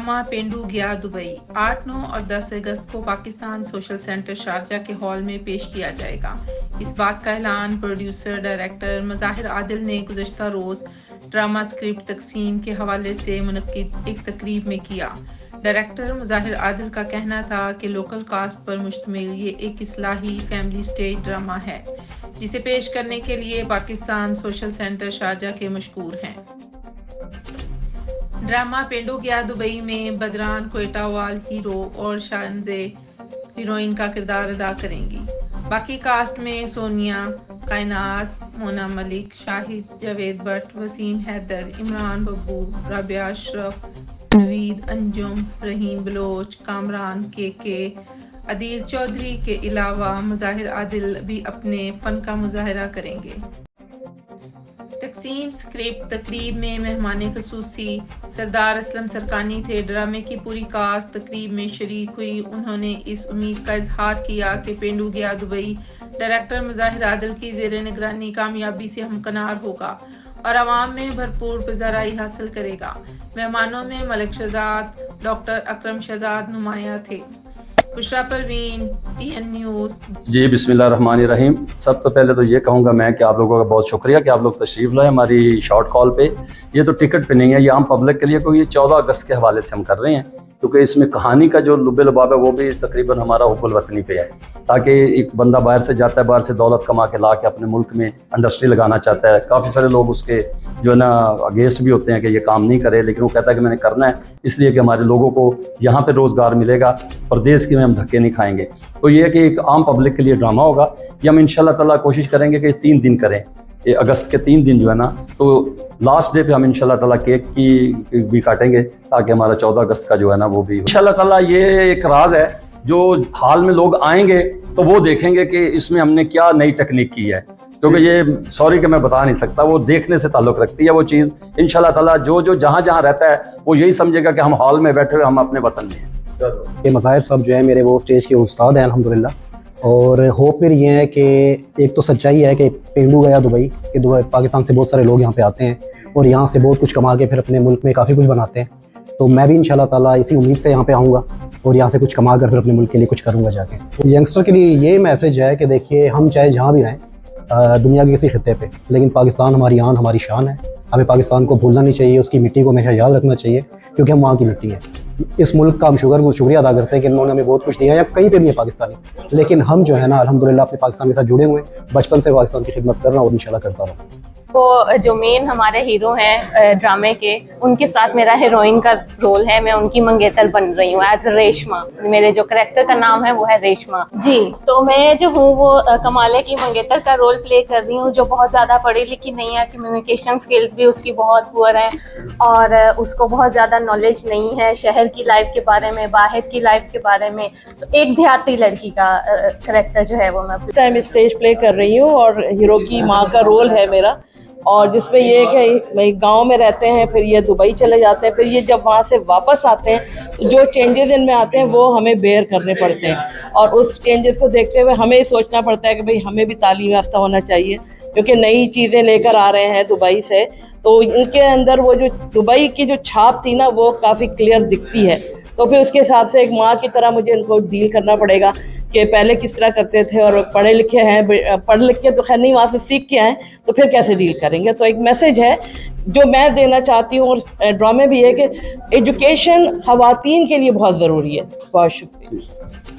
Drama पेंडू गया Dubai 8, 9 और 10 अगस्त को पाकिस्तान सोशल सेंटर शारजा के हॉल में पेश किया जाएगा। इस बात का ऐलान प्रोड्यूसर डायरेक्टर मज़ाहिर आदिल ने गुज़श्ता रोज़ ड्रामा स्क्रिप्ट तकसीम के हवाले से मुनक्किद एक तकरीब में किया। डायरेक्टर मज़ाहिर आदिल का कहना था कि लोकल कास्ट पर मुश्तमिल ये एक इस्लाही फैमिली स्टेज ड्रामा है, जिसे पेश करने के लिए पाकिस्तान सोशल सेंटर शारजा के मशहूर हैं। ड्रामा पेंडू गया दुबई में बदरान कोयटावाल हीरो और शानजे हीरोइन का किरदार अदा करेंगी। बाकी कास्ट में सोनिया, कायनात, मोना मलिक, शाहिद जावेद भट्ट, वसीम हैदर, इमरान बब्बू, राबिया अशरफ, नवीद अंजुम, रहीम बलोच, कामरान के अदील चौधरी के अलावा मज़ाहिर आदिल भी अपने फ़न का मुजाहरा करेंगे। तकसीम स्क्रिप्ट तकरीब में मेहमान खसूसी सरदार असलम सरकानी थे। ड्रामे की पूरी कास्ट तकरीब में शरीक हुई। उन्होंने इस उम्मीद का इजहार किया कि पेंडू गया दुबई डायरेक्टर मज़ाहिर आदिल की ज़ेर निगरानी कामयाबी से हमकनार होगा और आवाम में भरपूर पज़राई हासिल करेगा। मेहमानों में मलिक शहजाद, डॉक्टर अकरम शहजाद नुमाया थे। Bushra Parveen, TN news. जी बिस्मिल्लाहिर्रहमानिर्रहीम। सब तो पहले तो ये कहूँगा मैं कि आप लोगों का बहुत शुक्रिया कि आप लोग तशरीफ़ लाए हमारी शॉर्ट कॉल पे। ये तो टिकट पे नहीं है, ये आम पब्लिक के लिए, क्योंकि ये 14 अगस्त के हवाले से हम कर रहे हैं, क्योंकि इसमें कहानी का जो लुब्बे लुबाब है वो भी तकरीबन हमारा हुब्बुल वतनी पे है, ताकि एक बंदा बाहर से जाता है, बाहर से दौलत कमा के ला के अपने मुल्क में इंडस्ट्री लगाना चाहता है। काफ़ी सारे लोग उसके जो है ना अगेंस्ट भी होते हैं कि ये काम नहीं करे, लेकिन वो कहता है कि मैंने करना है इसलिए कि हमारे लोगों को यहाँ पे रोज़गार मिलेगा, प्रदेश की में हम धक्के नहीं खाएंगे। तो ये है कि एक आम पब्लिक के लिए ड्रामा होगा। ये हम इंशाल्लाह ताला कोशिश करेंगे कि 3 दिन करें, ये अगस्त के 3 दिन जो है ना, तो लास्ट डे पे हम इंशाल्लाह ताला केक की भी काटेंगे, ताकि हमारा 14 अगस्त का जो है ना वो भी इंशाल्लाह ताला। ये एक राज है जो हाल में लोग आएंगे तो वो देखेंगे कि इसमें हमने क्या नई टेक्निक की है, क्योंकि ये सॉरी कि मैं बता नहीं सकता, वो देखने से ताल्लुक़ रखती है वो चीज़। इंशाल्लाह ताला जो जहाँ जहाँ रहता है वो यही समझेगा कि हम हॉल में बैठे हुए हम अपने वतन में हैं। ये मज़ाहिर साहब जो है मेरे वो स्टेज के उस्ताद हैं अल्हम्दुलिल्लाह। और होप फिर ये है कि एक तो सच्चाई है कि पेंडू गया दुबई, कि दुबई पाकिस्तान से बहुत सारे लोग यहाँ पे आते हैं और यहाँ से बहुत कुछ कमा के फिर अपने मुल्क में काफ़ी कुछ बनाते हैं। तो मैं भी इंशाल्लाह ताला इसी उम्मीद से यहाँ पे आऊँगा और यहाँ से कुछ कमा कर फिर अपने मुल्क के लिए कुछ करूँगा जाके। तो यंगस्टर के लिए ये मैसेज है कि देखिए, हम चाहे जहाँ भी रहें दुनिया के किसी खित्ते पे, लेकिन पाकिस्तान हमारी आन हमारी शान है। हमें पाकिस्तान को भूलना नहीं चाहिए, उसकी मिट्टी को हमेशा याद रखना चाहिए, क्योंकि हम वहाँ की मिट्टी है। इस मुल्क का हम शुक्रिया अदा करते हैं कि इन्होंने हमें बहुत कुछ दिया, या कहीं पे भी है पाकिस्तानी, लेकिन हम जो है ना अल्हम्दुलिल्लाह अपने पाकिस्तान के साथ जुड़े हुए हैं। बचपन से पाकिस्तान की खिदमत कर रहा हूँ और इंशाल्लाह करता रहूँ। तो जो मेन हमारे हीरो हैं ड्रामे के, उनके साथ मेरा हीरोइन का रोल है। मैं उनकी मंगेतर बन रही हूँ एज रेशमा। मेरे जो कैरेक्टर का नाम है वो है रेशमा जी। तो मैं जो हूँ वो कमाले की मंगेतर का रोल प्ले कर रही हूँ, जो बहुत ज़्यादा पढ़ी लिखी नहीं है, कम्युनिकेशन स्किल्स भी उसकी बहुत पुअर है और उसको बहुत ज़्यादा नॉलेज नहीं है शहर की लाइफ के बारे में, बाहर की लाइफ के बारे में। तो एक देहाती लड़की का कैरेक्टर जो है वो मैं टाइम स्टेज प्ले कर रही हूँ और हीरो की माँ का रोल है मेरा। और जिसमें ये कि गांव में रहते हैं, फिर ये दुबई चले जाते हैं, फिर ये जब वहाँ से वापस आते हैं तो जो चेंजेस इनमें आते हैं वो हमें बेयर करने पड़ते हैं। और उस चेंजेस को देखते हुए हमें ये सोचना पड़ता है कि भाई हमें भी तालीम याफ्ता होना चाहिए, क्योंकि नई चीज़ें लेकर आ रहे हैं दुबई से। तो इनके अंदर वो जो दुबई की जो छाप थी ना वो काफ़ी क्लियर दिखती है। तो फिर उसके हिसाब से एक माँ की तरह मुझे इनको डील करना पड़ेगा कि पहले किस तरह करते थे, और पढ़े लिखे हैं, पढ़ लिख के तो खैर नहीं, वहाँ से सीख के आए, तो फिर कैसे डील करेंगे। तो एक मैसेज है जो मैं देना चाहती हूँ, और ड्रामे भी है कि एजुकेशन ख़वातीन के लिए बहुत ज़रूरी है। बहुत शुक्रिया।